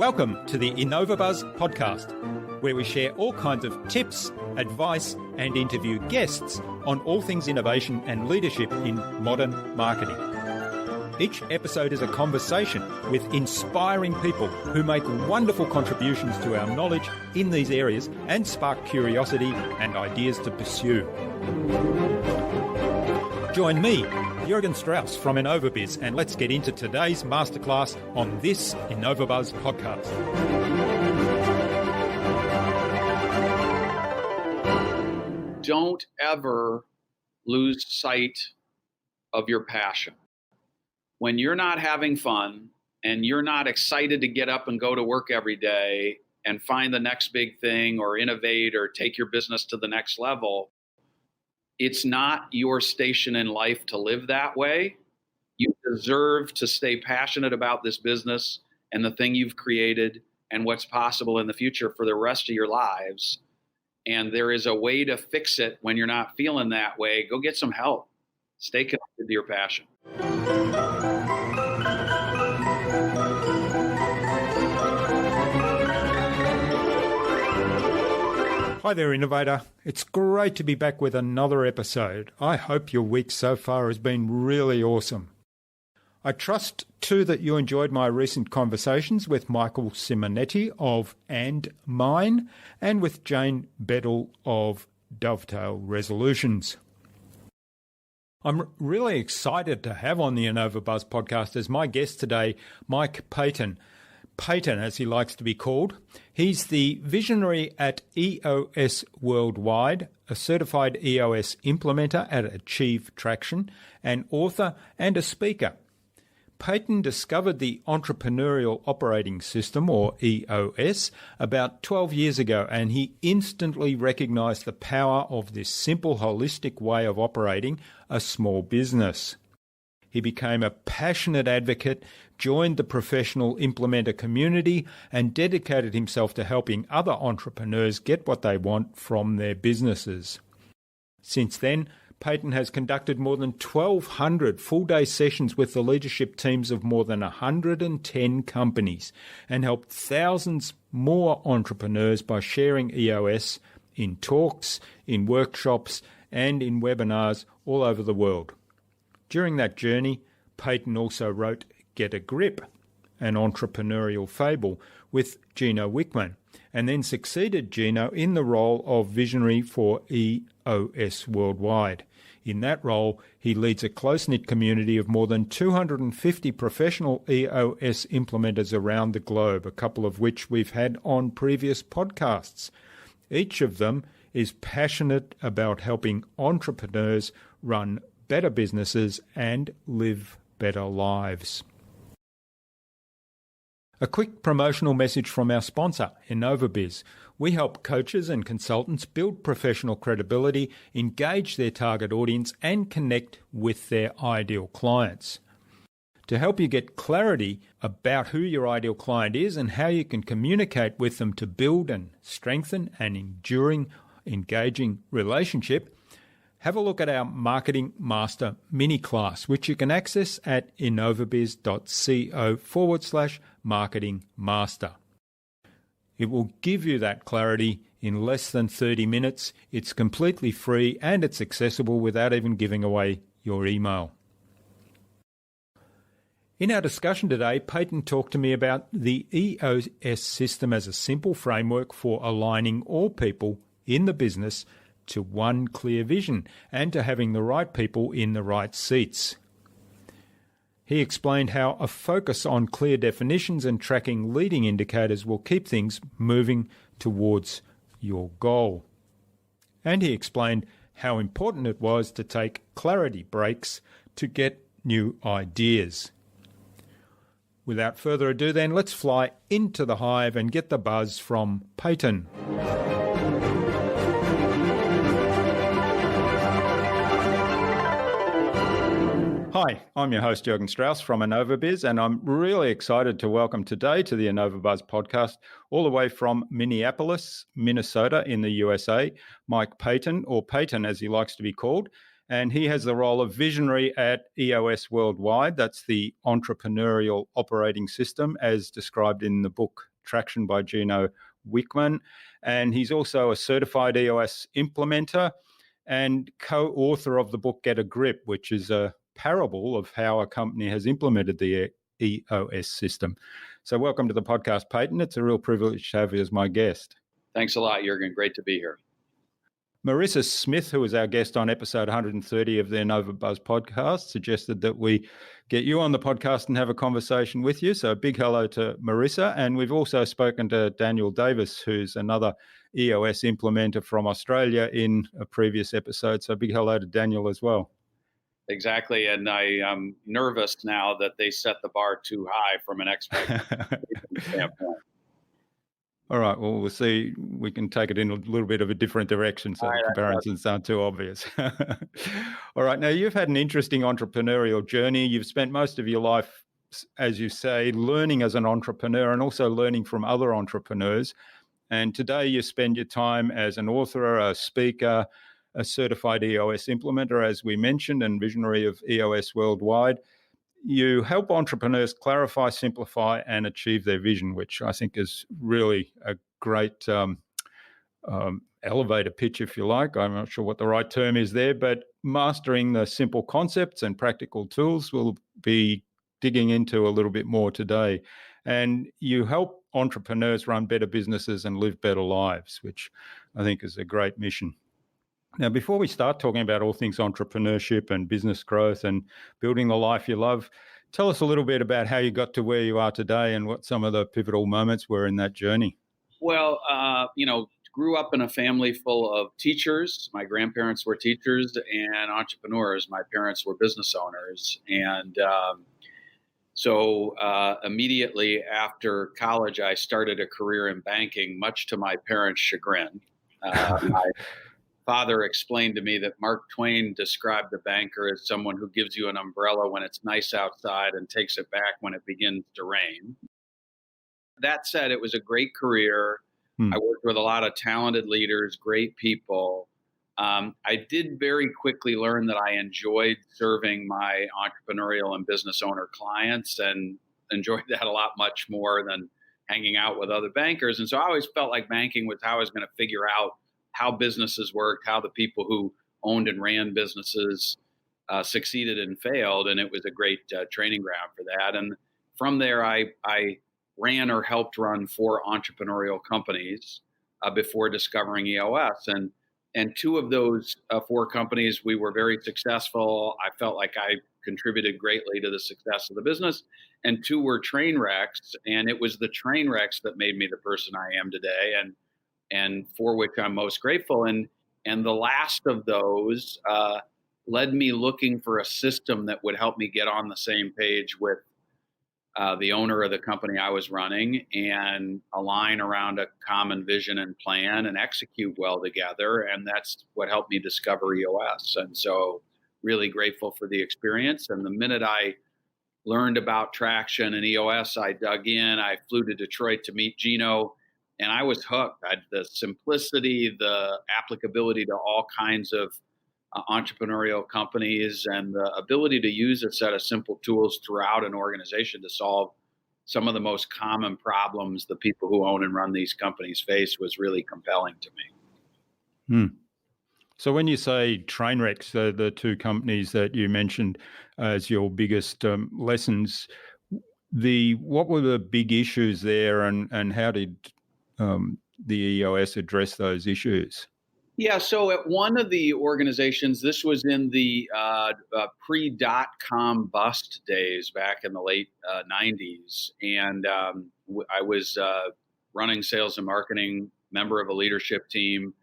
Welcome to the InnovaBuzz podcast, where we share all kinds of tips, advice, and interview guests on all things innovation and leadership in modern marketing. Each episode is a conversation with inspiring people who make wonderful contributions to our knowledge in these areas and spark curiosity and ideas to pursue. Join me, Jürgen Strauss from InnovaBuzz, and let's get into today's masterclass on this InnovaBuzz podcast. Don't ever lose sight of your passion. When you're not having fun and you're not excited to get up and go to work every day and find the next big thing or innovate or take your business to the next level, it's not your station in life to live that way. You deserve to stay passionate about this business and the thing you've created and what's possible in the future for the rest of your lives. And there is a way to fix it when you're not feeling that way. Go get some help. Stay connected to your passion. Hi there, Innovator. It's great to be back with another episode. I hope your week so far has been really awesome. I trust, too, that you enjoyed my recent conversations with Michael Simonetti of And Mine and with Jane Beddle of Dovetail Resolutions. I'm really excited to have on the InnovaBuzz podcast as my guest today, Mike Paton. Paton, as he likes to be called. He's the visionary at EOS Worldwide, a certified EOS implementer at Achieve Traction, an author and a speaker. Paton discovered the Entrepreneurial Operating System, or EOS, about 12 years ago, and he instantly recognized the power of this simple, holistic way of operating a small business. He became a passionate advocate, joined the Professional Implementer Community, and dedicated himself to helping other entrepreneurs get what they want from their businesses. Since then, Paton has conducted more than 1,200 full-day sessions with the leadership teams of more than 110 companies and helped thousands more entrepreneurs by sharing EOS in talks, in workshops, and in webinars all over the world. During that journey, Paton also wrote Get a Grip, an Entrepreneurial Fable, with Gino Wickman, and then succeeded Gino in the role of visionary for EOS Worldwide. In that role, he leads a close-knit community of more than 250 professional EOS implementers around the globe, a couple of which we've had on previous podcasts. Each of them is passionate about helping entrepreneurs run better businesses and live better lives. A quick promotional message from our sponsor, InnovaBuzz. We help coaches and consultants build professional credibility, engage their target audience, and connect with their ideal clients. To help you get clarity about who your ideal client is and how you can communicate with them to build and strengthen an enduring, engaging relationship, have a look at our Marketing Master mini class, which you can access at innovabiz.co/marketing master. It will give you that clarity in less than 30 minutes. It's completely free and it's accessible without even giving away your email. In our discussion today, Paton talked to me about the EOS system as a simple framework for aligning all people in the business to one clear vision and to having the right people in the right seats. He explained how a focus on clear definitions and tracking leading indicators will keep things moving towards your goal. And he explained how important it was to take clarity breaks to get new ideas. Without further ado then, let's fly into the hive and get the buzz from Paton. Hi, I'm your host, Jürgen Strauss from InnovaBuzz, and I'm really excited to welcome today to the InnovaBuzz podcast, all the way from Minneapolis, Minnesota in the USA, Mike Paton, or Paton as he likes to be called, and he has the role of visionary at EOS Worldwide. That's the Entrepreneurial Operating System as described in the book Traction by Gino Wickman. And he's also a certified EOS implementer and co-author of the book Get a Grip, which is a parable of how a company has implemented the EOS system. So welcome to the podcast, Paton. It's a real privilege to have you as my guest. Thanks a lot, Jürgen. Great to be here. Marissa Smith, who was our guest on episode 130 of the InnovaBuzz podcast, suggested that we get you on the podcast and have a conversation with you. So a big hello to Marissa. And we've also spoken to Daniel Davis, who's another EOS implementer from Australia in a previous episode. So a big hello to Daniel as well. Exactly. And I am nervous now that they set the bar too high from an expectation standpoint. All right. Well, we'll see. We can take it in a little bit of a different direction so the comparisons aren't too obvious. All right. Now, you've had an interesting entrepreneurial journey. You've spent most of your life, as you say, learning as an entrepreneur and also learning from other entrepreneurs. And today you spend your time as an author, a speaker, a certified EOS implementer, as we mentioned, and visionary of EOS Worldwide. You help entrepreneurs clarify, simplify, and achieve their vision, which I think is really a great elevator pitch, if you like. I'm not sure what the right term is there, but mastering the simple concepts and practical tools we'll be digging into a little bit more today. And you help entrepreneurs run better businesses and live better lives, which I think is a great mission. Now, before we start talking about all things entrepreneurship and business growth and building the life you love, tell us a little bit about how you got to where you are today and what some of the pivotal moments were in that journey. Well, grew up in a family full of teachers. My grandparents were teachers and entrepreneurs. My parents were business owners. And so immediately after college, I started a career in banking, much to my parents' chagrin. My father explained to me that Mark Twain described the banker as someone who gives you an umbrella when it's nice outside and takes it back when it begins to rain. That said, it was a great career. I worked with a lot of talented leaders, great people. I did very quickly learn that I enjoyed serving my entrepreneurial and business owner clients and enjoyed that a lot much more than hanging out with other bankers. And so I always felt like banking was how I was going to figure out how businesses worked, how the people who owned and ran businesses succeeded and failed. And it was a great training ground for that. And from there, I ran or helped run 4 entrepreneurial companies before discovering EOS. And 2 of those 4 companies, we were very successful. I felt like I contributed greatly to the success of the business. And 2 were train wrecks. And it was the train wrecks that made me the person I am today. And for which I'm most grateful. And the last of those led me looking for a system that would help me get on the same page with the owner of the company I was running and align around a common vision and plan and execute well together. And that's what helped me discover EOS. And so really grateful for the experience. And the minute I learned about Traction and EOS, I dug in. I flew to Detroit to meet Gino. And I was hooked. The simplicity, the applicability to all kinds of entrepreneurial companies, and the ability to use a set of simple tools throughout an organization to solve some of the most common problems the people who own and run these companies face was really compelling to me. So when you say train wrecks, the 2 companies that you mentioned as your biggest lessons, what were the big issues there, and how did the EOS address those issues? Yeah, so at one of the organizations, this was in the pre-dot-com bust days back in the late 90s. And I was running sales and marketing, member of a leadership team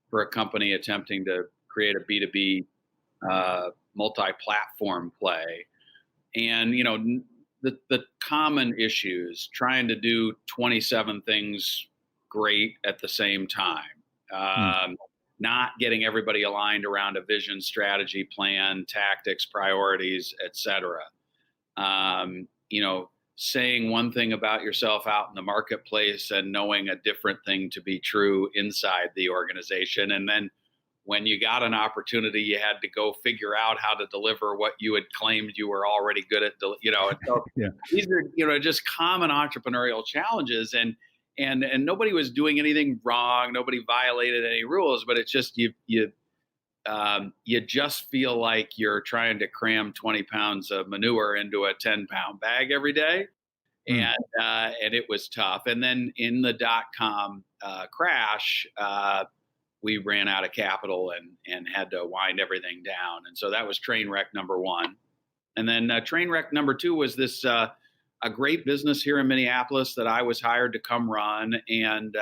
for a company attempting to create a B2B multi-platform play. And, the common issues, trying to do 27 things great at the same time. Not getting everybody aligned around a vision, strategy, plan, tactics, priorities, et cetera. Saying one thing about yourself out in the marketplace and knowing a different thing to be true inside the organization. And then when you got an opportunity, you had to go figure out how to deliver what you had claimed you were already good at, So yeah. These are, just common entrepreneurial challenges. And and nobody was doing anything wrong. Nobody violated any rules, but it's just you just feel like you're trying to cram 20 pounds of manure into a 10-pound bag every day. And it was tough. And then in the dot-com crash, we ran out of capital and had to wind everything down. And so that was train wreck number one. And then train wreck number two was this a great business here in Minneapolis that I was hired to come run. And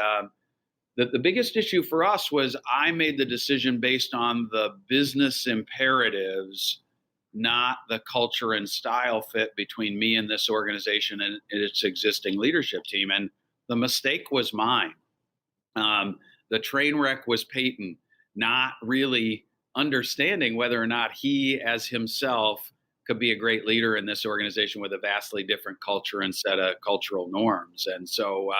the biggest issue for us was I made the decision based on the business imperatives, not the culture and style fit between me and this organization and its existing leadership team. And the mistake was mine. The train wreck was Paton, not really understanding whether or not he as himself could be a great leader in this organization with a vastly different culture and set of cultural norms. And so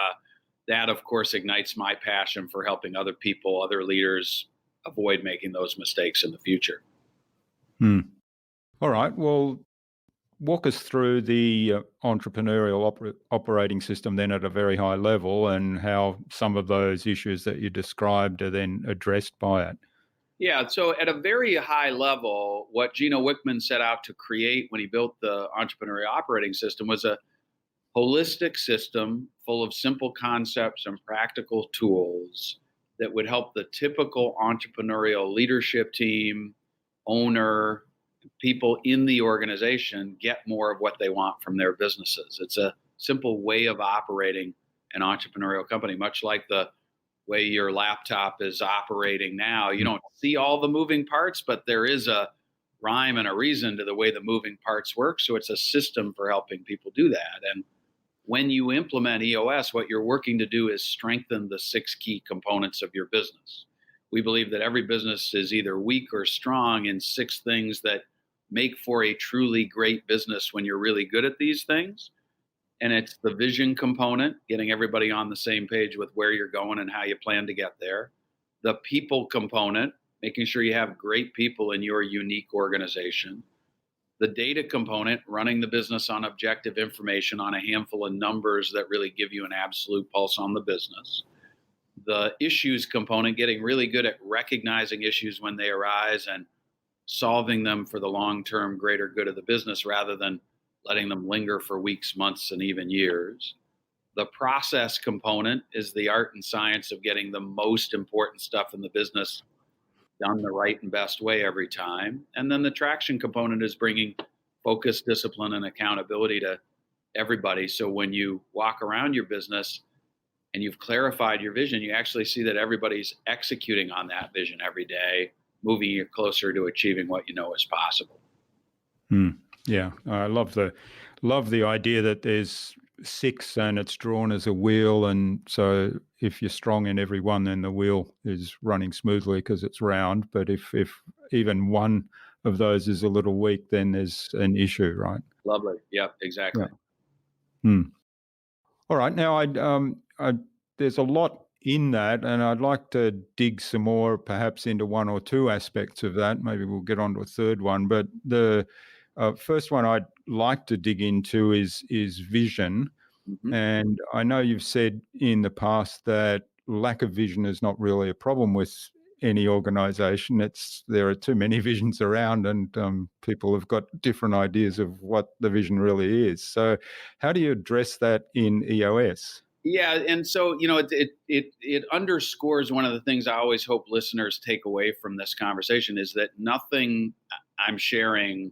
that, of course, ignites my passion for helping other people, other leaders avoid making those mistakes in the future. All right. Well, walk us through the entrepreneurial operating system then at a very high level and how some of those issues that you described are then addressed by it. Yeah. So at a very high level, what Gino Wickman set out to create when he built the Entrepreneurial Operating System was a holistic system full of simple concepts and practical tools that would help the typical entrepreneurial leadership team, owner, people in the organization get more of what they want from their businesses. It's a simple way of operating an entrepreneurial company, much like the way your laptop is operating now. You don't see all the moving parts, but there is a rhyme and a reason to the way the moving parts work. So it's a system for helping people do that. And when you implement EOS, what you're working to do is strengthen the 6 key components of your business. We believe that every business is either weak or strong in 6 things that make for a truly great business when you're really good at these things. And it's the vision component, getting everybody on the same page with where you're going and how you plan to get there. The people component, making sure you have great people in your unique organization. The data component, running the business on objective information on a handful of numbers that really give you an absolute pulse on the business. The issues component, getting really good at recognizing issues when they arise and solving them for the long-term greater good of the business rather than letting them linger for weeks, months, and even years. The process component is the art and science of getting the most important stuff in the business done the right and best way every time. And then the traction component is bringing focus, discipline, and accountability to everybody. So when you walk around your business and you've clarified your vision, you actually see that everybody's executing on that vision every day, moving you closer to achieving what you know is possible. Yeah, I love the idea that there's 6 and it's drawn as a wheel, and so if you're strong in every one, then the wheel is running smoothly because it's round. But if even one of those is a little weak, then there's an issue, right? Lovely. Yep, exactly. Yeah. All right. Now, there's a lot in that, and I'd like to dig some more, perhaps into 1 or 2 aspects of that. Maybe we'll get on to a third one. But the first one I'd like to dig into is vision. Mm-hmm. And I know you've said in the past that lack of vision is not really a problem with any organization. There are too many visions around, and people have got different ideas of what the vision really is. So how do you address that in EOS? Yeah, and so, it underscores one of the things I always hope listeners take away from this conversation is that nothing I'm sharing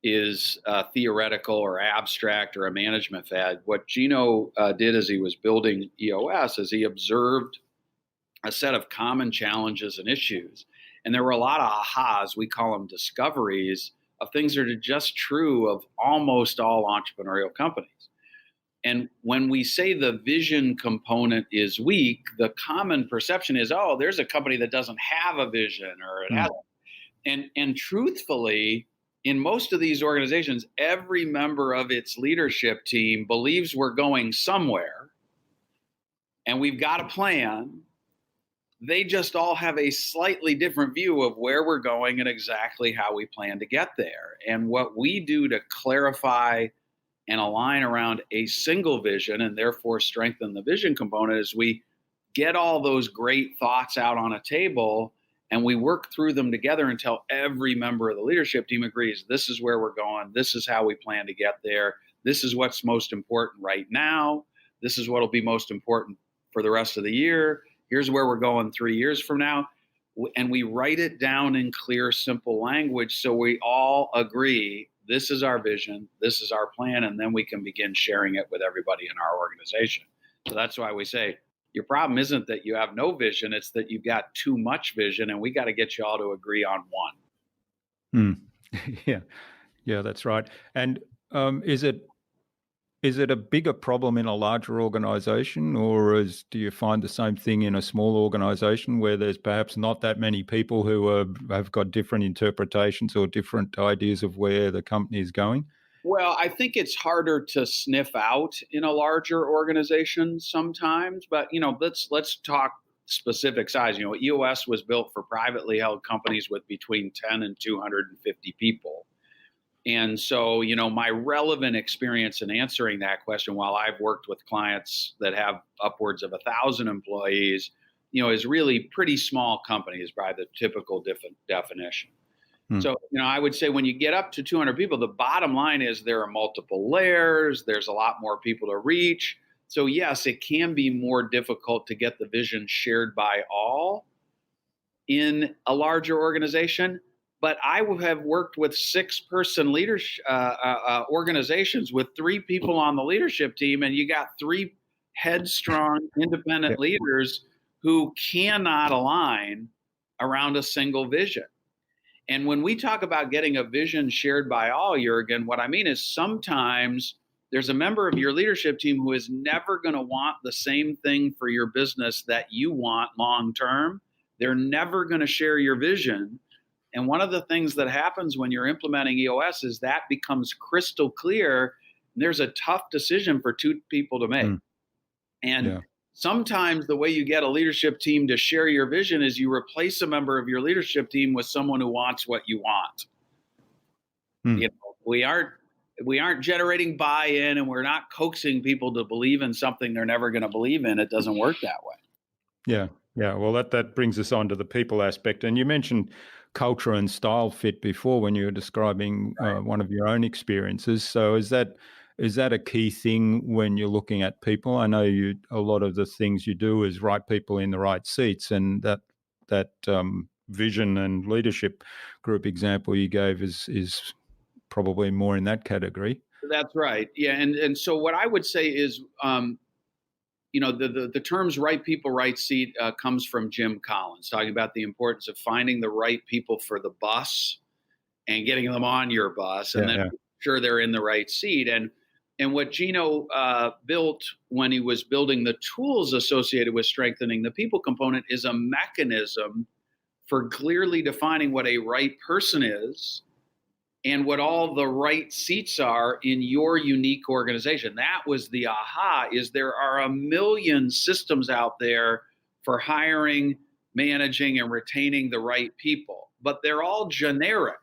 is theoretical or abstract or a management fad. What Gino did as he was building EOS is he observed a set of common challenges and issues. And there were a lot of ahas, we call them discoveries, of things that are just true of almost all entrepreneurial companies. And when we say the vision component is weak, the common perception is, oh, there's a company that doesn't have a vision, or it hasn't. And truthfully, in most of these organizations, every member of its leadership team believes we're going somewhere and we've got a plan. They just all have a slightly different view of where we're going and exactly how we plan to get there. And what we do to clarify and align around a single vision and therefore strengthen the vision component is we get all those great thoughts out on a table and we work through them together until every member of the leadership team agrees, this is where we're going. This is how we plan to get there. This is what's most important right now. This is what will be most important for the rest of the year. Here's where we're going 3 years from now. And we write it down in clear, simple language so we all agree this is our vision, this is our plan, and then we can begin sharing it with everybody in our organization. So that's why we say your problem isn't that you have no vision, it's that you've got too much vision, and we got to get you all to agree on one. Yeah, that's right. And is it a bigger problem in a larger organization, or do you find the same thing in a small organization where there's perhaps not that many people who have got different interpretations or different ideas of where the company is going? Well, I think it's harder to sniff out in a larger organization sometimes, but let's talk specific size. EOS was built for privately held companies with between 10 and 250 people. And so, my relevant experience in answering that question, while I've worked with clients that have upwards of 1,000 employees, is really pretty small companies by the typical definition. So, I would say when you get up to 200 people, the bottom line is there are multiple layers. There's a lot more people to reach. So, yes, it can be more difficult to get the vision shared by all in a larger organization. But I have worked with 6-person leadership organizations with 3 people on the leadership team, and you got 3 headstrong, independent leaders who cannot align around a single vision. And when we talk about getting a vision shared by all, Jurgen, what I mean is sometimes there's a member of your leadership team who is never going to want the same thing for your business that you want long term. They're never going to share your vision. And one of the things that happens when you're implementing EOS is that becomes crystal clear. There's a tough decision for 2 people to make. And sometimes the way you get a leadership team to share your vision is you replace a member of your leadership team with someone who wants what you want. We aren't generating buy-in, and we're not coaxing people to believe in something they're never going to believe in. It doesn't work that way. Yeah. Well, that brings us on to the people aspect. And you mentioned culture and style fit before when you were describing one of your own experiences. So is that a key thing when you're looking at people? I know a lot of the things you do is right people in the right seats, and that vision and leadership group example you gave is probably more in that category. That's right. Yeah, and so what I would say is, the terms "right people, right seat" comes from Jim Collins, talking about the importance of finding the right people for the bus and getting them on your bus, and then making sure they're in the right seat. And what Gino built when he was building the tools associated with strengthening the people component is a mechanism for clearly defining what a right person is and what all the right seats are in your unique organization. That was the aha, is there are a million systems out there for hiring, managing, and retaining the right people, but they're all generic.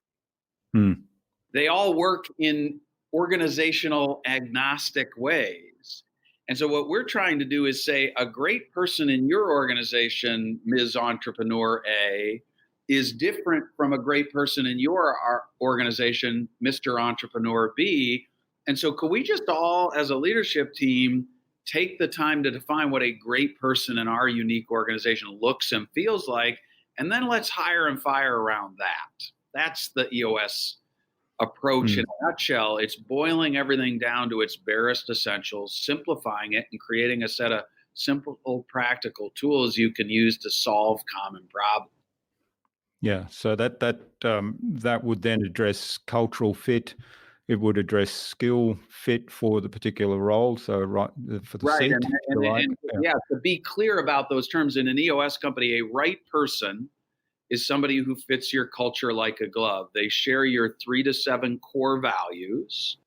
They all work in organizational agnostic ways. And so what we're trying to do is say a great person in your organization, Ms. Entrepreneur A, is different from a great person in your organization, Mr. Entrepreneur B. And so could we just all, as a leadership team, take the time to define what a great person in our unique organization looks and feels like, and then let's hire and fire around that. That's the EOS approach in a nutshell. It's boiling everything down to its barest essentials, simplifying it, and creating a set of simple, practical tools you can use to solve common problems. Yeah, so that would then address cultural fit. It would address skill fit for the particular role. So for the seat. To be clear about those terms, in an EOS company, a right person is somebody who fits your culture like a glove. They share your 3 to 7 core values,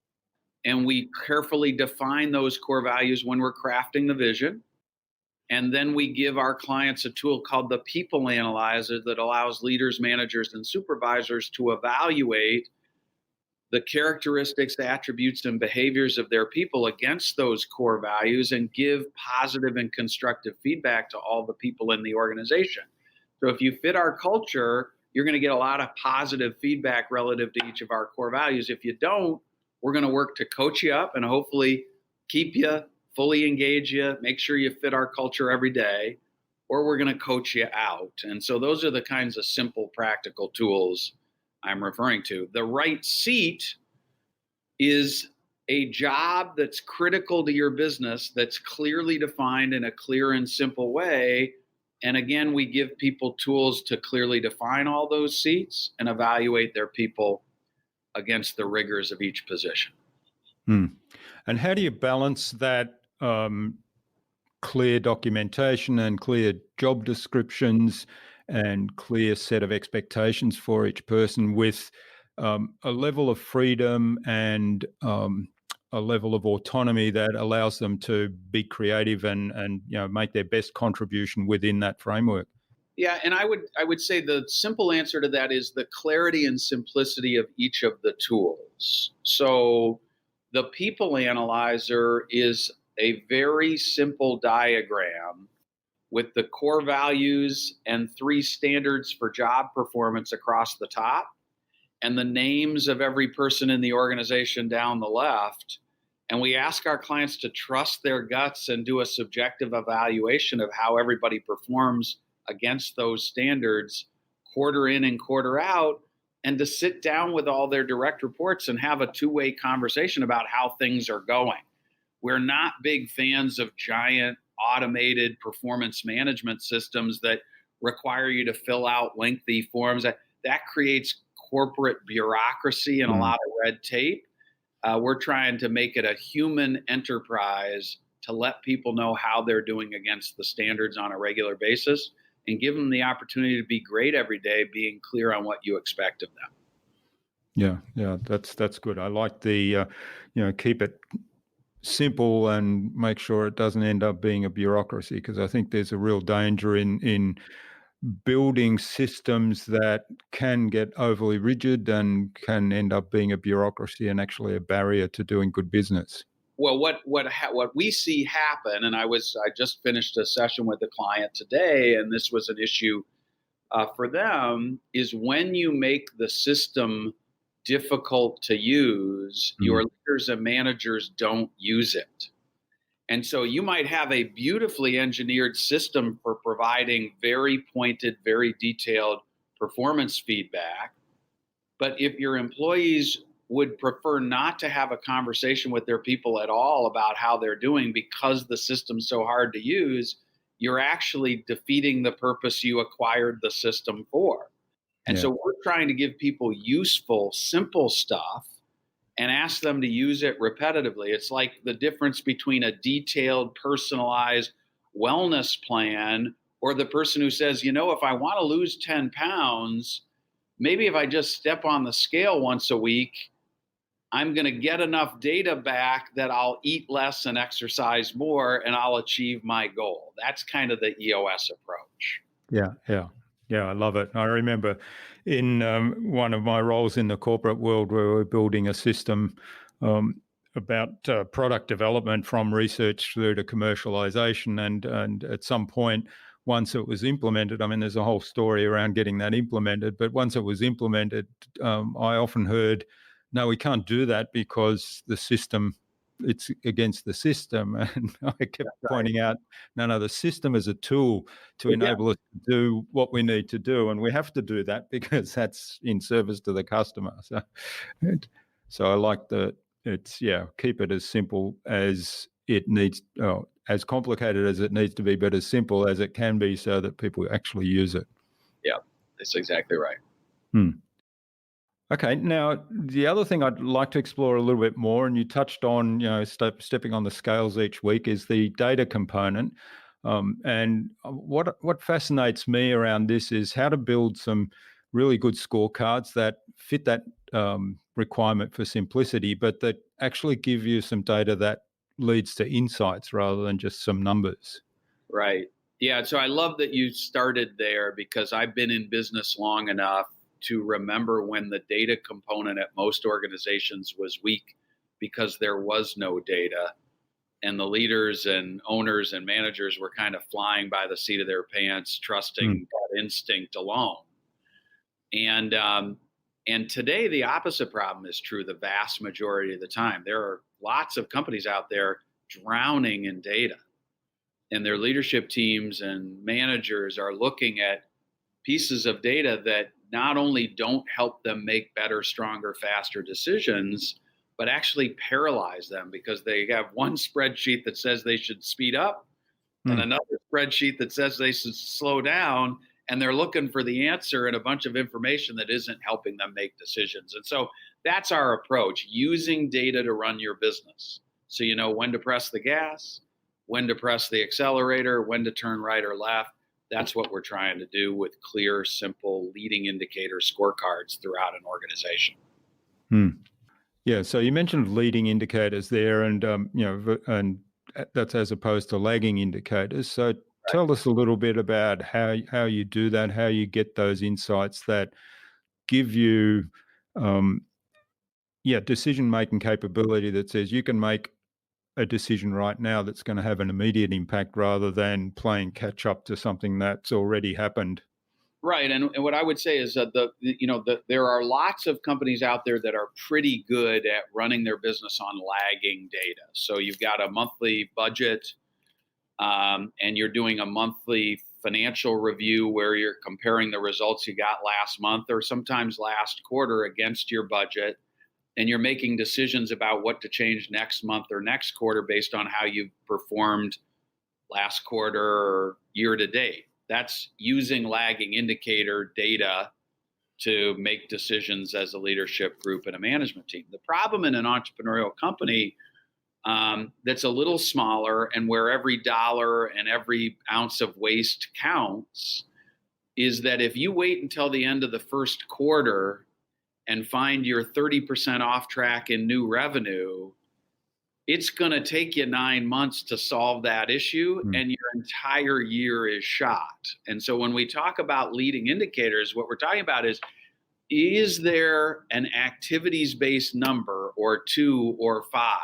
and we carefully define those core values when we're crafting the vision. And then we give our clients a tool called the People Analyzer that allows leaders, managers, and supervisors to evaluate the characteristics, attributes, and behaviors of their people against those core values and give positive and constructive feedback to all the people in the organization. So if you fit our culture, you're going to get a lot of positive feedback relative to each of our core values. If you don't, we're going to work to coach you up and hopefully keep you, fully engage you, make sure you fit our culture every day, or we're going to coach you out. And so those are the kinds of simple, practical tools I'm referring to. The right seat is a job that's critical to your business, that's clearly defined in a clear and simple way. And again, we give people tools to clearly define all those seats and evaluate their people against the rigors of each position. And how do you balance that clear documentation and clear job descriptions and clear set of expectations for each person with a level of freedom and a level of autonomy that allows them to be creative and make their best contribution within that framework? Yeah, and I would say the simple answer to that is the clarity and simplicity of each of the tools. So the people analyzer is a very simple diagram with the core values and 3 standards for job performance across the top and the names of every person in the organization down the left. And we ask our clients to trust their guts and do a subjective evaluation of how everybody performs against those standards quarter in and quarter out, and to sit down with all their direct reports and have a 2-way conversation about how things are going. We're not big fans of giant automated performance management systems that require you to fill out lengthy forms. That creates corporate bureaucracy and a lot of red tape. We're trying to make it a human enterprise to let people know how they're doing against the standards on a regular basis and give them the opportunity to be great every day, being clear on what you expect of them. Yeah, that's good. I like the, keep it simple and make sure it doesn't end up being a bureaucracy, because I think there's a real danger in building systems that can get overly rigid and can end up being a bureaucracy and actually a barrier to doing good business. Well, what we see happen, and I just finished a session with a client today, and this was an issue for them, is when you make the system difficult to use, your leaders and managers don't use it. And so you might have a beautifully engineered system for providing very pointed, very detailed performance feedback. But if your employees would prefer not to have a conversation with their people at all about how they're doing because the system's so hard to use, you're actually defeating the purpose you acquired the system for. And so we're trying to give people useful, simple stuff and ask them to use it repetitively. It's like the difference between a detailed, personalized wellness plan or the person who says, if I want to lose 10 pounds, maybe if I just step on the scale once a week, I'm going to get enough data back that I'll eat less and exercise more, and I'll achieve my goal. That's kind of the EOS approach. Yeah, I love it. I remember in one of my roles in the corporate world where we were building a system about product development from research through to commercialization. And at some point, once it was implemented, there's a whole story around getting that implemented, but once it was implemented, I often heard, no, we can't do that because the system, it's against the system. And I kept pointing out, no, the system is a tool to enable us to do what we need to do. And we have to do that because that's in service to the customer. So I like keep it as simple as it needs, as complicated as it needs to be, but as simple as it can be so that people actually use it. Yeah, that's exactly right. Okay, now the other thing I'd like to explore a little bit more, and you touched on, stepping on the scales each week, is the data component. And what fascinates me around this is how to build some really good scorecards that fit that requirement for simplicity, but that actually give you some data that leads to insights rather than just some numbers. Right. Yeah. So I love that you started there because I've been in business long enough to remember when the data component at most organizations was weak because there was no data. And the leaders and owners and managers were kind of flying by the seat of their pants, trusting gut instinct alone. And today, the opposite problem is true the vast majority of the time. There are lots of companies out there drowning in data. And their leadership teams and managers are looking at pieces of data that not only don't help them make better, stronger, faster decisions, but actually paralyze them because they have one spreadsheet that says they should speed up and another spreadsheet that says they should slow down. And they're looking for the answer in a bunch of information that isn't helping them make decisions. And so that's our approach, using data to run your business. So you know when to press the gas, when to press the accelerator, when to turn right or left. That's what we're trying to do with clear, simple leading indicator scorecards throughout an organization. Yeah. So you mentioned leading indicators there, and and that's as opposed to lagging indicators. So tell us a little bit about how you do that, how you get those insights that give you, decision-making capability that says you can make a decision right now that's going to have an immediate impact rather than playing catch up to something that's already happened. Right. And what I would say is that there are lots of companies out there that are pretty good at running their business on lagging data. So you've got a monthly budget, and you're doing a monthly financial review where you're comparing the results you got last month or sometimes last quarter against your budget. And you're making decisions about what to change next month or next quarter based on how you performed last quarter or year to date. That's using lagging indicator data to make decisions as a leadership group and a management team. The problem in an entrepreneurial company that's a little smaller and where every dollar and every ounce of waste counts is that if you wait until the end of the first quarter and find you're 30% off track in new revenue, it's going to take you 9 months to solve that issue, and your entire year is shot. And so when we talk about leading indicators, what we're talking about is there an activities-based number or 2 or 5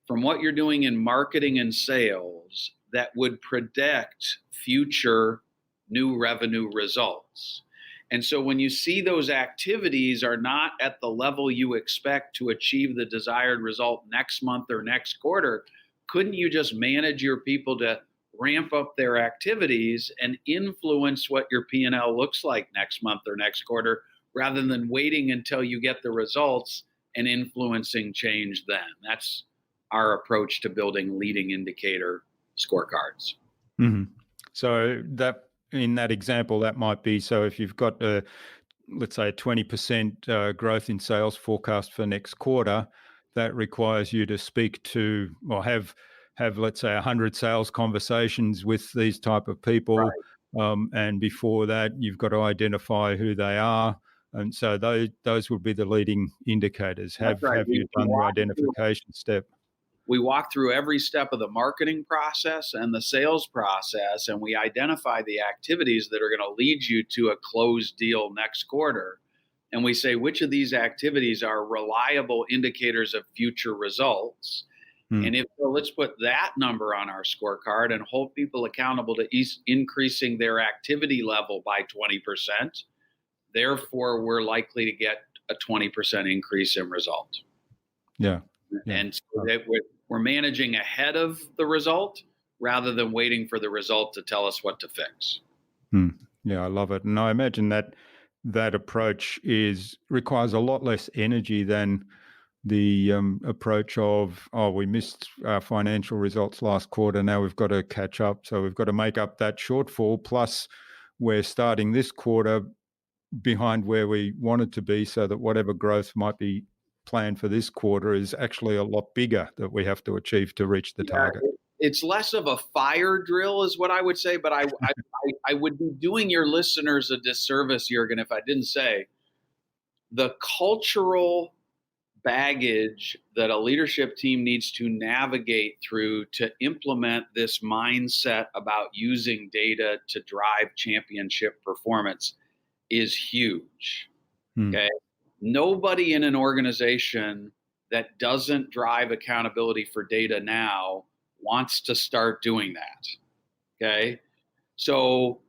from what you're doing in marketing and sales that would predict future new revenue results? And so when you see those activities are not at the level you expect to achieve the desired result next month or next quarter, couldn't you just manage your people to ramp up their activities and influence what your P&L looks like next month or next quarter rather than waiting until you get the results and influencing change then? That's our approach to building leading indicator scorecards. Mm-hmm. So that, in that example, that might be, so if you've got let's say a 20% growth in sales forecast for next quarter, that requires you to speak to or have let's say 100 sales conversations with these type of people. Right. And before that, you've got to identify who they are. And so those would be the leading indicators. Have you done the identification step? We walk through every step of the marketing process and the sales process, and we identify the activities that are going to lead you to a closed deal next quarter. And we say, which of these activities are reliable indicators of future results? And if so, let's put that number on our scorecard and hold people accountable to increasing their activity level by 20%. Therefore, we're likely to get a 20% increase in result. Yeah. And so that we're managing ahead of the result rather than waiting for the result to tell us what to fix. Yeah, I love it. And I imagine that approach requires a lot less energy than the approach of, we missed our financial results last quarter, now we've got to catch up. So we've got to make up that shortfall. Plus, we're starting this quarter behind where we wanted to be so that whatever growth might be planned for this quarter is actually a lot bigger that we have to achieve to reach the target. It's less of a fire drill is what I would say, but I would be doing your listeners a disservice, Jürgen, if I didn't say the cultural baggage that a leadership team needs to navigate through to implement this mindset about using data to drive championship performance is huge. Hmm. Okay. Nobody in an organization that doesn't drive accountability for data now wants to start doing that. Okay. So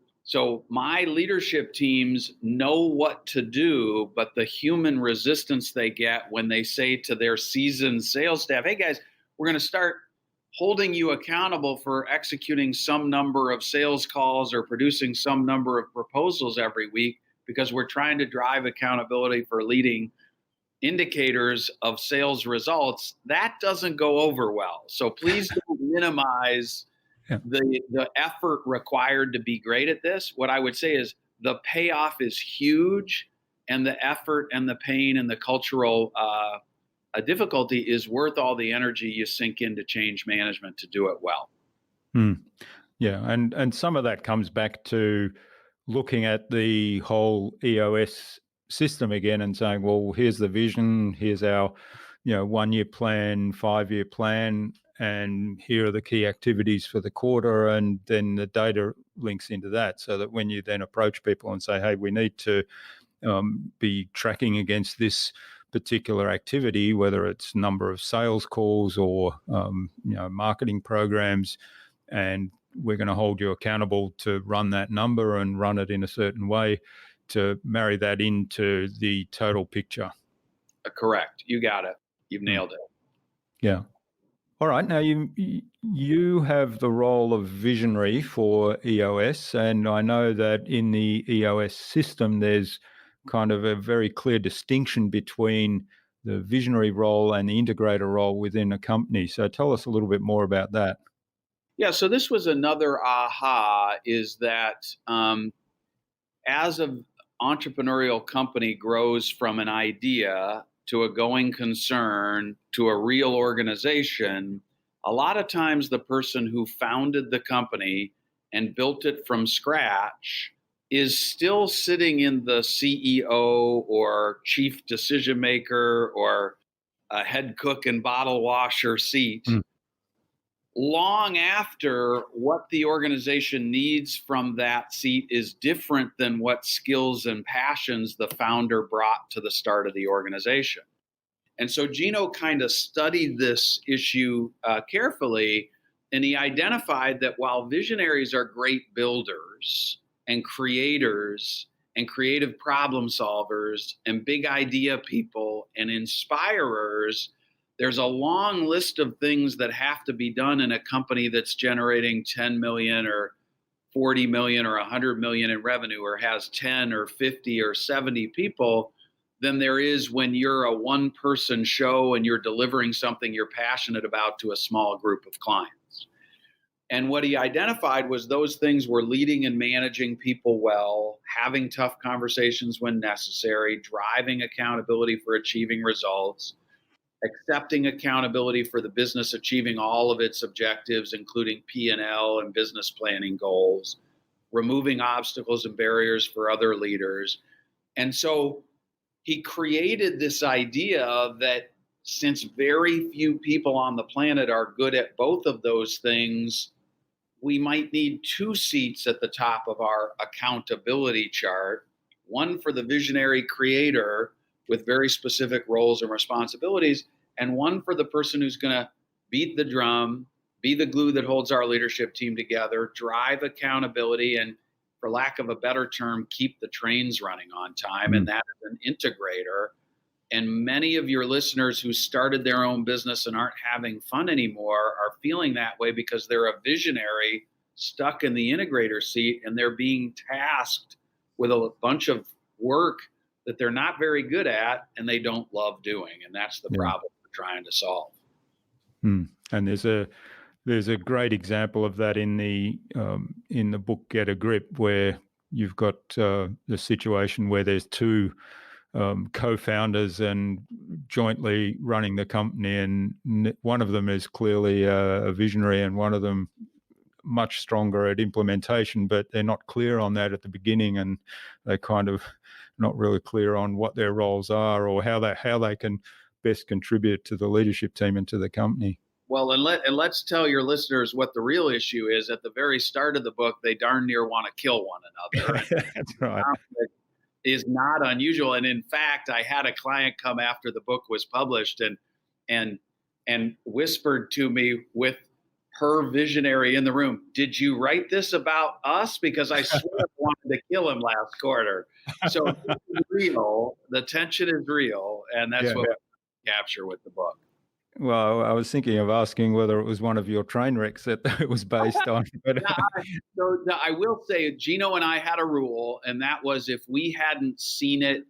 my leadership teams know what to do, but the human resistance they get when they say to their seasoned sales staff, hey guys, we're going to start holding you accountable for executing some number of sales calls or producing some number of proposals every week because we're trying to drive accountability for leading indicators of sales results. That doesn't go over well. So please don't minimize the effort required to be great at this. What I would say is the payoff is huge, and the effort and the pain and the cultural difficulty is worth all the energy you sink into change management to do it well. Yeah, and some of that comes back to looking at the whole EOS system again and saying, well, here's the vision, here's our 1-year plan, 5-year plan, and here are the key activities for the quarter, and then the data links into that, so that when you then approach people and say, hey, we need to be tracking against this particular activity, whether it's number of sales calls or marketing programs, and we're going to hold you accountable to run that number and run it in a certain way to marry that into the total picture. Correct. You got it. You've nailed it. Yeah. All right. Now you have the role of visionary for EOS, and I know that in the EOS system there's kind of a very clear distinction between the visionary role and the integrator role within a company. So tell us a little bit more about that. Yeah, so this was another aha, is that as an entrepreneurial company grows from an idea to a going concern to a real organization, a lot of times the person who founded the company and built it from scratch is still sitting in the CEO or chief decision maker or a head cook and bottle washer seat. Long after what the organization needs from that seat is different than what skills and passions the founder brought to the start of the organization. And so Gino kind of studied this issue carefully, and he identified that while visionaries are great builders and creators and creative problem solvers and big idea people and inspirers, there's a long list of things that have to be done in a company that's generating 10 million or 40 million or 100 million in revenue, or has 10 or 50 or 70 people, than there is when you're a one-person show and you're delivering something you're passionate about to a small group of clients. And what he identified was those things were leading and managing people well, having tough conversations when necessary, driving accountability for achieving results, accepting accountability for the business achieving all of its objectives, including P&L and business planning goals, removing obstacles and barriers for other leaders. And so he created this idea that since very few people on the planet are good at both of those things, we might need 2 seats at the top of our accountability chart, one for the visionary creator with very specific roles and responsibilities, and one for the person who's going to beat the drum, be the glue that holds our leadership team together, drive accountability, and, for lack of a better term, keep the trains running on time. And that is an integrator. And many of your listeners who started their own business and aren't having fun anymore are feeling that way because they're a visionary stuck in the integrator seat, and they're being tasked with a bunch of work that they're not very good at and they don't love doing. And that's the problem we're trying to solve. And there's a great example of that in the book Get a Grip, where you've got the situation where there's 2 co-founders and jointly running the company, and one of them is clearly a visionary and one of them much stronger at implementation, but they're not clear on that at the beginning, and they kind of not really clear on what their roles are or how they can best contribute to the leadership team and to the company. Well, and let's tell your listeners what the real issue is. At the very start of the book, they darn near want to kill one another. That's right. is not unusual. And in fact, I had a client come after the book was published and whispered to me with her visionary in the room, "Did you write this about us? Because I swear I wanted to kill him last quarter." So it's real. The tension is real, and that's what we capture with the book. Well, I was thinking of asking whether it was one of your train wrecks that it was based on. But I will say, Gino and I had a rule, and that was if we hadn't seen it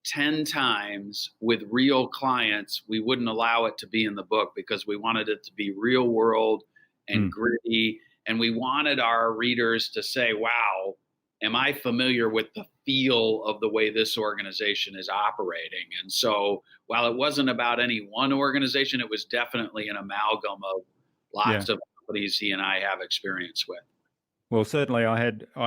10 times with real clients, we wouldn't allow it to be in the book because we wanted it to be real world and gritty. And we wanted our readers to say, wow, am I familiar with the feel of the way this organization is operating? And so while it wasn't about any one organization, it was definitely an amalgam of lots of companies he and I have experience with. Well, certainly I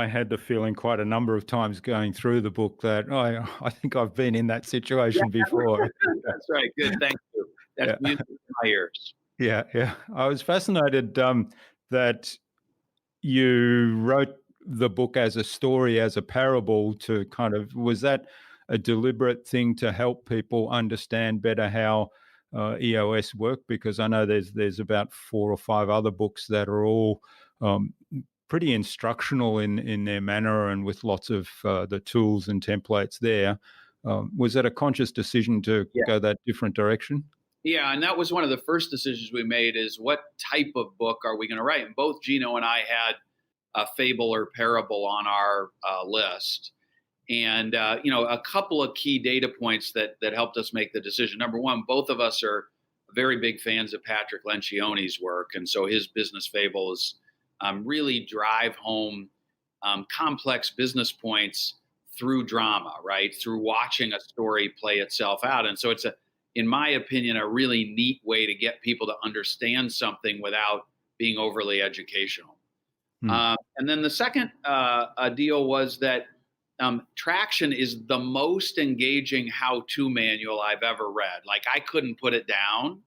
had the feeling quite a number of times going through the book that I think I've been in that situation before. That's right. Good. Thank you. That's music in my ears. Yeah. I was fascinated that you wrote the book as a story, as a parable to was that a deliberate thing to help people understand better how EOS work? Because I know there's about 4 or 5 other books that are all pretty instructional in their manner and with lots of the tools and templates there. Was that a conscious decision to go that different direction? Yeah, and that was one of the first decisions we made is what type of book are we going to write? And both Gino and I had a fable or parable on our list. And, a couple of key data points that helped us make the decision. Number one, both of us are very big fans of Patrick Lencioni's work. And so his business fables really drive home complex business points through drama, right? Through watching a story play itself out. And so it's in my opinion, a really neat way to get people to understand something without being overly educational. And then the second deal was that Traction is the most engaging how-to manual I've ever read. Like I couldn't put it down.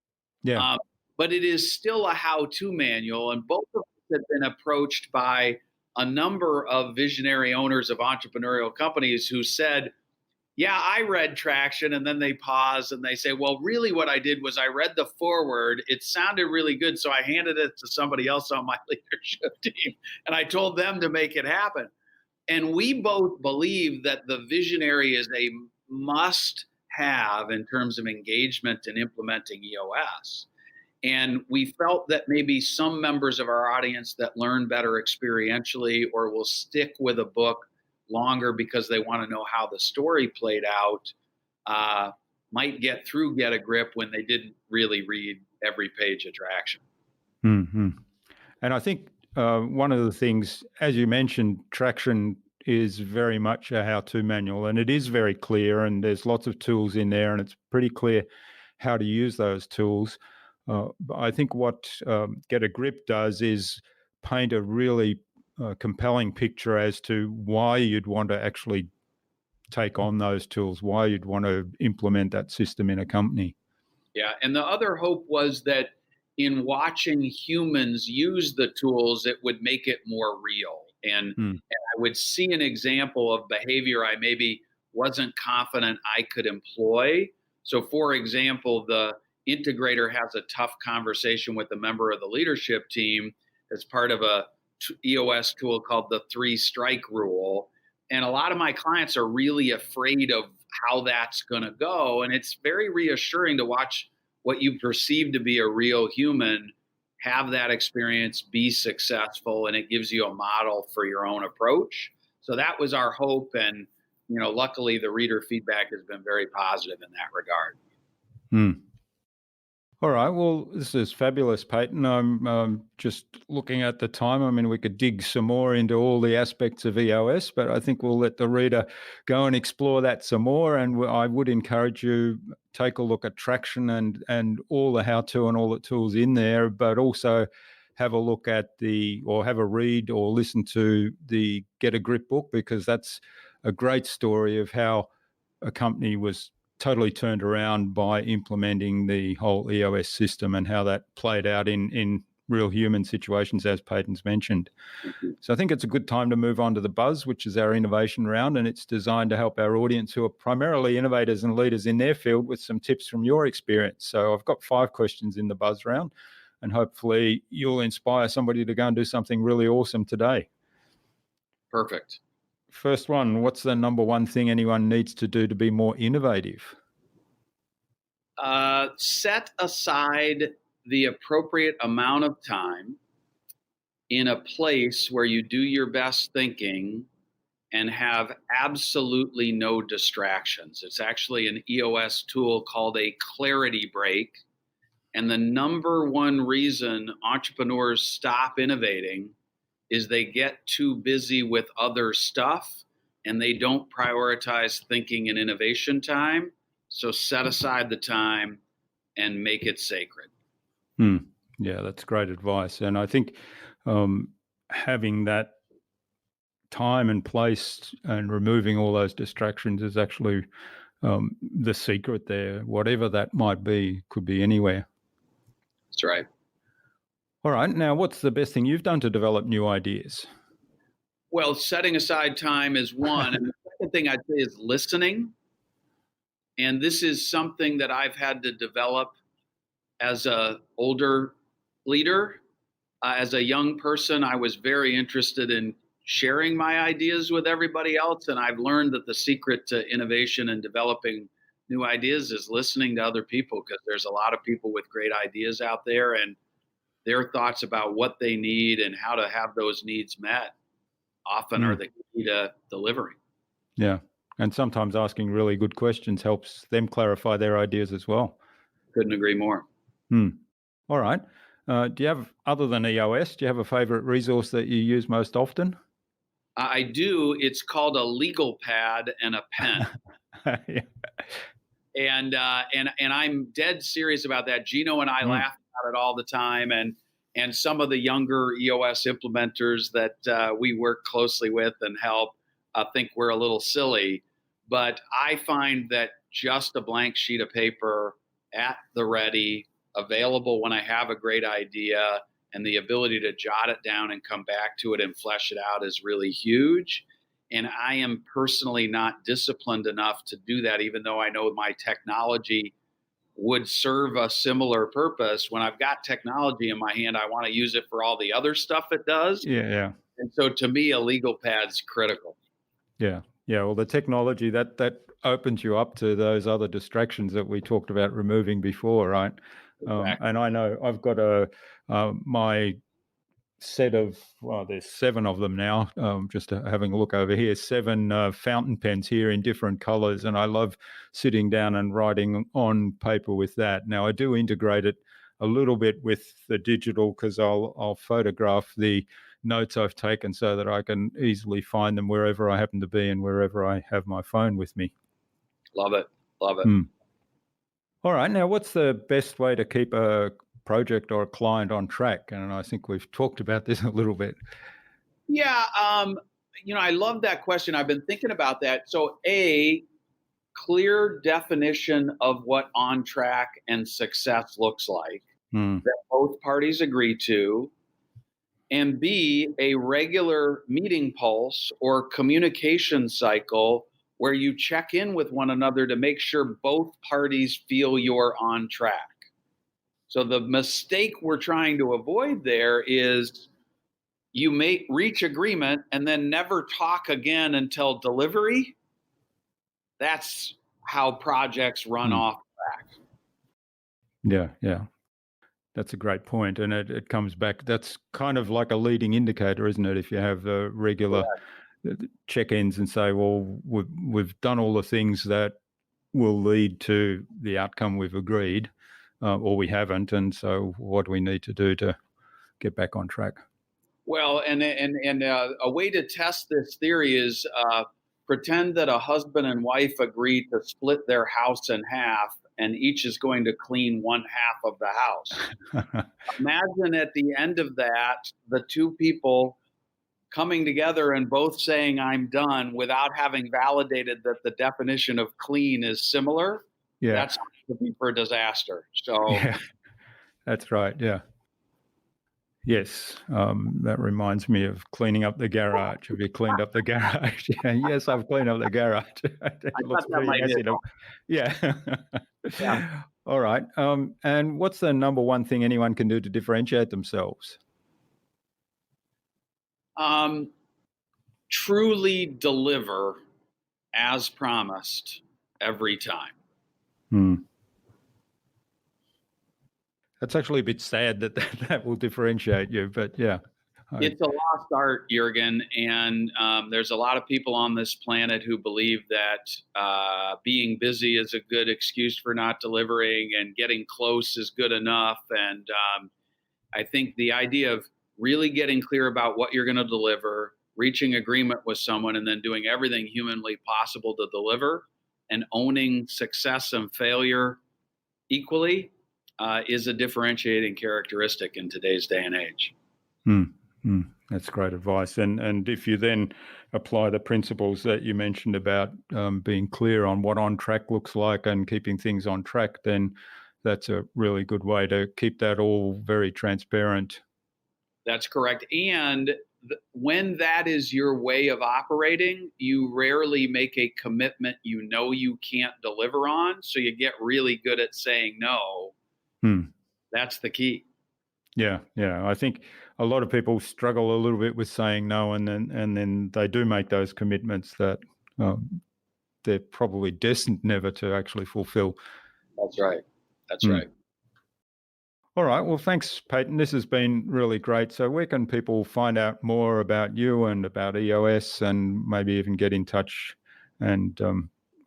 But it is still a how-to manual, and both of us have been approached by a number of visionary owners of entrepreneurial companies who said, yeah, I read Traction, and then they pause and they say, well, really what I did was I read the foreword. It sounded really good, so I handed it to somebody else on my leadership team, and I told them to make it happen. And we both believe that the visionary is a must-have in terms of engagement in implementing EOS. And we felt that maybe some members of our audience that learn better experientially or will stick with a book longer because they want to know how the story played out might get a grip when they didn't really read every page of Traction. Mm-hmm. And I think one of the things, as you mentioned, Traction is very much a how-to manual, and it is very clear, and there's lots of tools in there, and it's pretty clear how to use those tools. I think what Get a Grip does is paint a really compelling picture as to why you'd want to actually take on those tools, why you'd want to implement that system in a company. Yeah, and the other hope was that in watching humans use the tools, it would make it more real. And I would see an example of behavior I maybe wasn't confident I could employ. So, for example, the integrator has a tough conversation with a member of the leadership team as part of a EOS tool called the 3-strike rule. And a lot of my clients are really afraid of how that's going to go. And it's very reassuring to watch what you perceive to be a real human have that experience, be successful, and it gives you a model for your own approach. So that was our hope. And, luckily the reader feedback has been very positive in that regard. All right. Well, this is fabulous, Paton. I'm just looking at the time. I mean, we could dig some more into all the aspects of EOS, but I think we'll let the reader go and explore that some more. And I would encourage you take a look at Traction and all the how-to and all the tools in there, but also have a look at have a read or listen to the Get a Grip book, because that's a great story of how a company was totally turned around by implementing the whole EOS system and how that played out in real human situations, as Paton's mentioned. Mhm. So I think it's a good time to move on to the Buzz, which is our innovation round, and it's designed to help our audience who are primarily innovators and leaders in their field with some tips from your experience. So I've got 5 questions in the Buzz round, and hopefully you'll inspire somebody to go and do something really awesome today. Perfect. First one, what's the number one thing anyone needs to do to be more innovative? Set aside the appropriate amount of time in a place where you do your best thinking and have absolutely no distractions. It's actually an EOS tool called a clarity break. And the number one reason entrepreneurs stop innovating is they get too busy with other stuff and they don't prioritize thinking and innovation time. So set aside the time and make it sacred. Yeah, that's great advice. And I think having that time and place and removing all those distractions is actually the secret there. Whatever that might be, could be anywhere. That's right. All right. Now, what's the best thing you've done to develop new ideas? Well, setting aside time is one. And the second thing I'd say is listening. And this is something that I've had to develop as an older leader. As a young person, I was very interested in sharing my ideas with everybody else. And I've learned that the secret to innovation and developing new ideas is listening to other people, because there's a lot of people with great ideas out there, and their thoughts about what they need and how to have those needs met often are the key to delivering. Yeah. And sometimes asking really good questions helps them clarify their ideas as well. Couldn't agree more. All right. Do you have, other than EOS, do you have a favorite resource that you use most often? I do. It's called a legal pad and a pen. Yeah. And I'm dead serious about that. Gino and I laugh about it all the time. And some of the younger EOS implementers that we work closely with and help think we're a little silly. But I find that just a blank sheet of paper at the ready, available when I have a great idea, and the ability to jot it down and come back to it and flesh it out is really huge. And I am personally not disciplined enough to do that, even though I know my technology would serve a similar purpose. When I've got technology in my hand, I want to use it for all the other stuff it does. Yeah. And so to me, a legal pad's critical. Yeah. Well, the technology that opens you up to those other distractions that we talked about removing before, right? Exactly. And I know I've got my set of, well, there's 7 of them now, just having a look over here, 7 fountain pens here in different colors. And I love sitting down and writing on paper with that. Now, I do integrate it a little bit with the digital, because I'll photograph the notes I've taken so that I can easily find them wherever I happen to be and wherever I have my phone with me. Love it. All right. Now, what's the best way to keep a project or a client on track? And I think we've talked about this a little bit. Yeah. I love that question. I've been thinking about that. So a clear definition of what on track and success looks like that both parties agree to, and B, a regular meeting pulse or communication cycle where you check in with one another to make sure both parties feel you're on track. So the mistake we're trying to avoid there is you may reach agreement and then never talk again until delivery. That's how projects run off track. Yeah. That's a great point. And it comes back. That's kind of like a leading indicator, isn't it? If you have the regular check-ins and say, well, we've done all the things that will lead to the outcome we've agreed, or we haven't. And so what do we need to do to get back on track? Well, and a way to test this theory is pretend that a husband and wife agree to split their house in half, and each is going to clean one half of the house. Imagine at the end of that, the two people coming together and both saying, I'm done, without having validated that the definition of clean is similar. Yeah. That's going to be for disaster. So yeah, that's right. Yeah. Yes, that reminds me of cleaning up the garage. Have you cleaned up the garage? Yeah, yes, I've cleaned up the garage. It I looks thought that pretty might be messy. it. Yeah. Yeah. All right. And what's the number one thing anyone can do to differentiate themselves? Truly deliver as promised every time. That's actually a bit sad that will differentiate you, but yeah. It's a lost art, Jurgen, and there's a lot of people on this planet who believe that being busy is a good excuse for not delivering, and getting close is good enough. And I think the idea of really getting clear about what you're going to deliver, reaching agreement with someone, and then doing everything humanly possible to deliver, and owning success and failure equally is a differentiating characteristic in today's day and age. That's great advice. And if you then apply the principles that you mentioned about being clear on what on track looks like and keeping things on track, then that's a really good way to keep that all very transparent. That's correct. And when that is your way of operating, you rarely make a commitment you know you can't deliver on. So you get really good at saying no. That's the key. Yeah. I think a lot of people struggle a little bit with saying no, and then they do make those commitments that they're probably destined never to actually fulfill. That's right. That's right. All right. Well, thanks, Paton. This has been really great. So where can people find out more about you and about EOS, and maybe even get in touch, and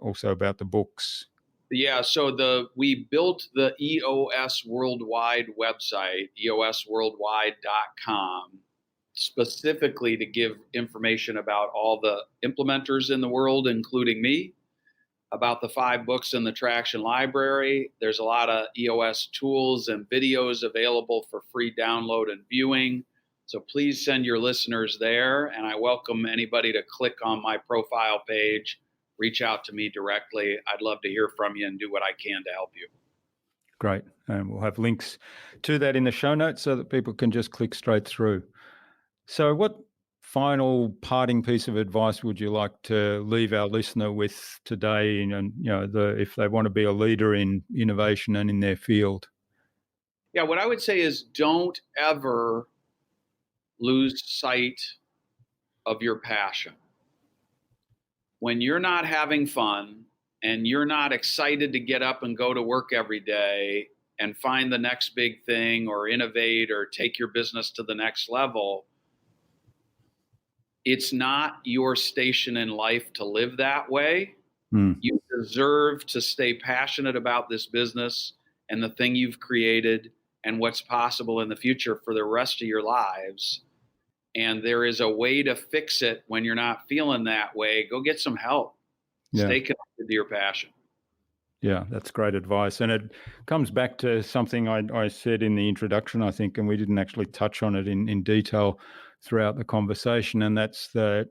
also about the books? Yeah, so we built the EOS Worldwide website, eosworldwide.com, specifically to give information about all the implementers in the world, including me, about the 5 books in the Traction Library. There's a lot of EOS tools and videos available for free download and viewing. So please send your listeners there, and I welcome anybody to click on my profile page, reach out to me directly. I'd love to hear from you and do what I can to help you. Great. And we'll have links to that in the show notes so that people can just click straight through. So what final parting piece of advice would you like to leave our listener with today? And if they want to be a leader in innovation and in their field? Yeah, what I would say is don't ever lose sight of your passion. When you're not having fun and you're not excited to get up and go to work every day and find the next big thing or innovate or take your business to the next level, it's not your station in life to live that way. You deserve to stay passionate about this business and the thing you've created and what's possible in the future for the rest of your lives. And there is a way to fix it when you're not feeling that way. Go get some help. Yeah. Stay connected to your passion. Yeah, that's great advice. And it comes back to something I said in the introduction, I think, and we didn't actually touch on it in detail throughout the conversation, and that's that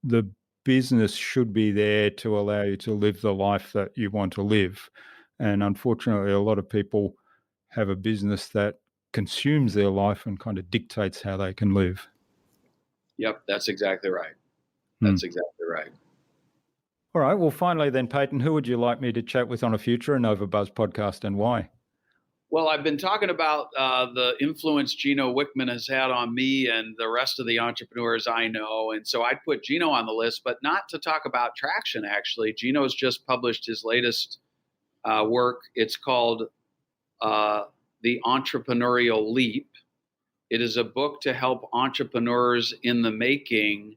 the business should be there to allow you to live the life that you want to live. And unfortunately, a lot of people have a business that consumes their life and kind of dictates how they can live. Yep, that's exactly right. That's exactly right. All right. Well, finally then, Paton, who would you like me to chat with on a future InnovaBuzz podcast, and why? Well, I've been talking about the influence Gino Wickman has had on me and the rest of the entrepreneurs I know. And so I'd put Gino on the list, but not to talk about traction, actually. Gino's just published his latest work. It's called The Entrepreneurial Leap. It is a book to help entrepreneurs in the making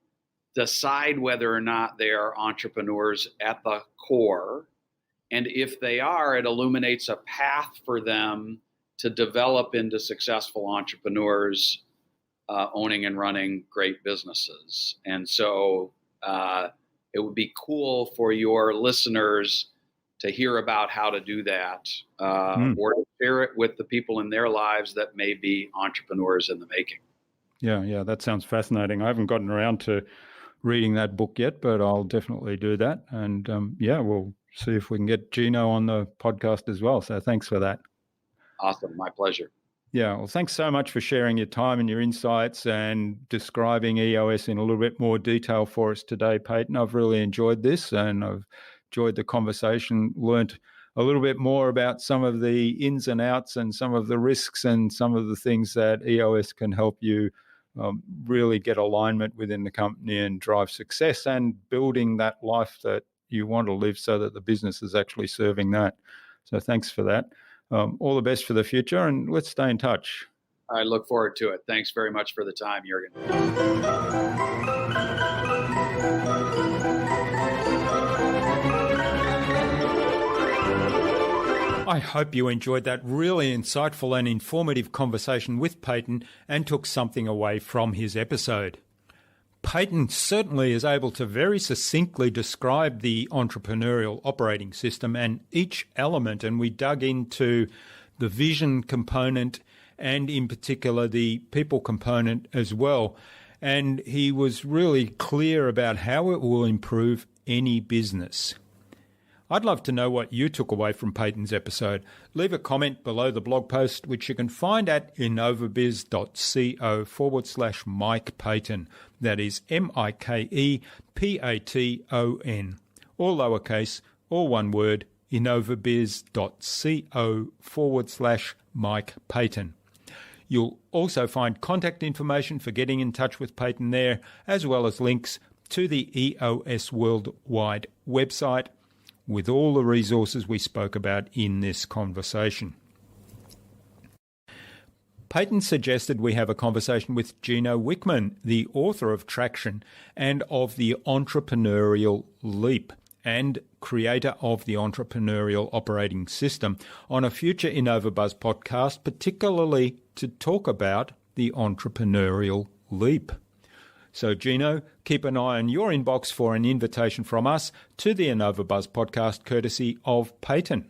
decide whether or not they are entrepreneurs at the core. And if they are, it illuminates a path for them to develop into successful entrepreneurs, owning and running great businesses. And so it would be cool for your listeners to hear about how to do that, or to share it with the people in their lives that may be entrepreneurs in the making. Yeah, that sounds fascinating. I haven't gotten around to reading that book yet, but I'll definitely do that. And we'll see if we can get Gino on the podcast as well. So thanks for that. Awesome. My pleasure. Yeah, well, thanks so much for sharing your time and your insights and describing EOS in a little bit more detail for us today, Paton. I've really enjoyed this and I've enjoyed the conversation, learnt a little bit more about some of the ins and outs and some of the risks and some of the things that EOS can help you really get alignment within the company and drive success and building that life that you want to live so that the business is actually serving that. So thanks for that. All the best for the future, and let's stay in touch. I look forward to it. Thanks very much for the time, Jürgen. I hope you enjoyed that really insightful and informative conversation with Paton and took something away from his episode. Paton certainly is able to very succinctly describe the entrepreneurial operating system and each element, and we dug into the vision component and in particular the people component as well. And he was really clear about how it will improve any business. I'd love to know what you took away from Paton's episode. Leave a comment below the blog post, which you can find at innovabiz.co/Mike Paton. That is MikePaton, all lowercase, all one word, innovabiz.co/Mike Paton. You'll also find contact information for getting in touch with Paton there, as well as links to the EOS Worldwide website, with all the resources we spoke about in this conversation. Paton suggested we have a conversation with Gino Wickman, the author of Traction and of the Entrepreneurial Leap and creator of the Entrepreneurial Operating System, on a future InnovaBuzz podcast, particularly to talk about the Entrepreneurial Leap. So, Gino, keep an eye on your inbox for an invitation from us to the InnovaBuzz podcast, courtesy of Paton.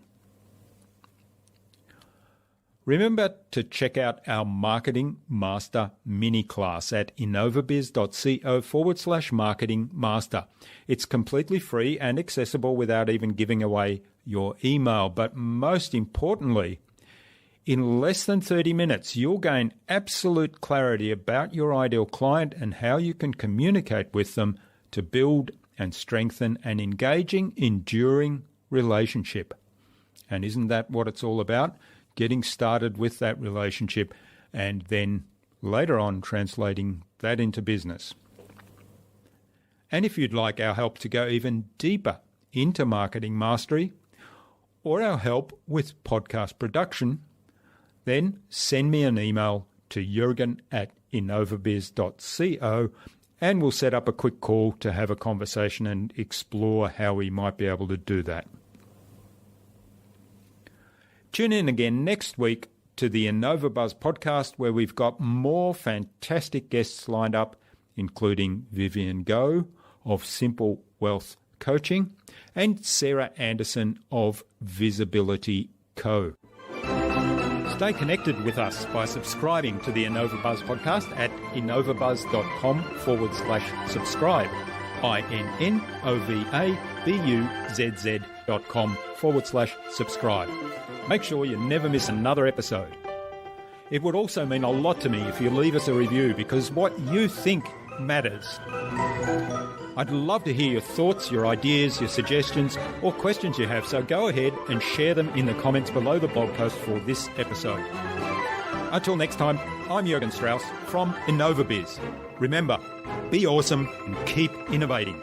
Remember to check out our Marketing Master mini class at innovabiz.co/Marketing Master. It's completely free and accessible without even giving away your email. But most importantly, in less than 30 minutes, you'll gain absolute clarity about your ideal client and how you can communicate with them to build and strengthen an engaging, enduring relationship. And isn't that what it's all about? Getting started with that relationship and then later on translating that into business. And if you'd like our help to go even deeper into marketing mastery or our help with podcast production, then send me an email to jurgen@innovabiz.co and we'll set up a quick call to have a conversation and explore how we might be able to do that. Tune in again next week to the InnovaBuzz podcast, where we've got more fantastic guests lined up, including Vivian Go of Simple Wealth Coaching and Sarah Anderson of Visibility Co. Stay connected with us by subscribing to the InnovaBuzz podcast at innovabuzz.com/subscribe. innovabuzz.com/subscribe. Make sure you never miss another episode. It would also mean a lot to me if you leave us a review, because what you think matters. I'd love to hear your thoughts, your ideas, your suggestions, or questions you have, so go ahead and share them in the comments below the blog post for this episode. Until next time, I'm Jürgen Strauss from InnovaBiz. Remember, be awesome and keep innovating.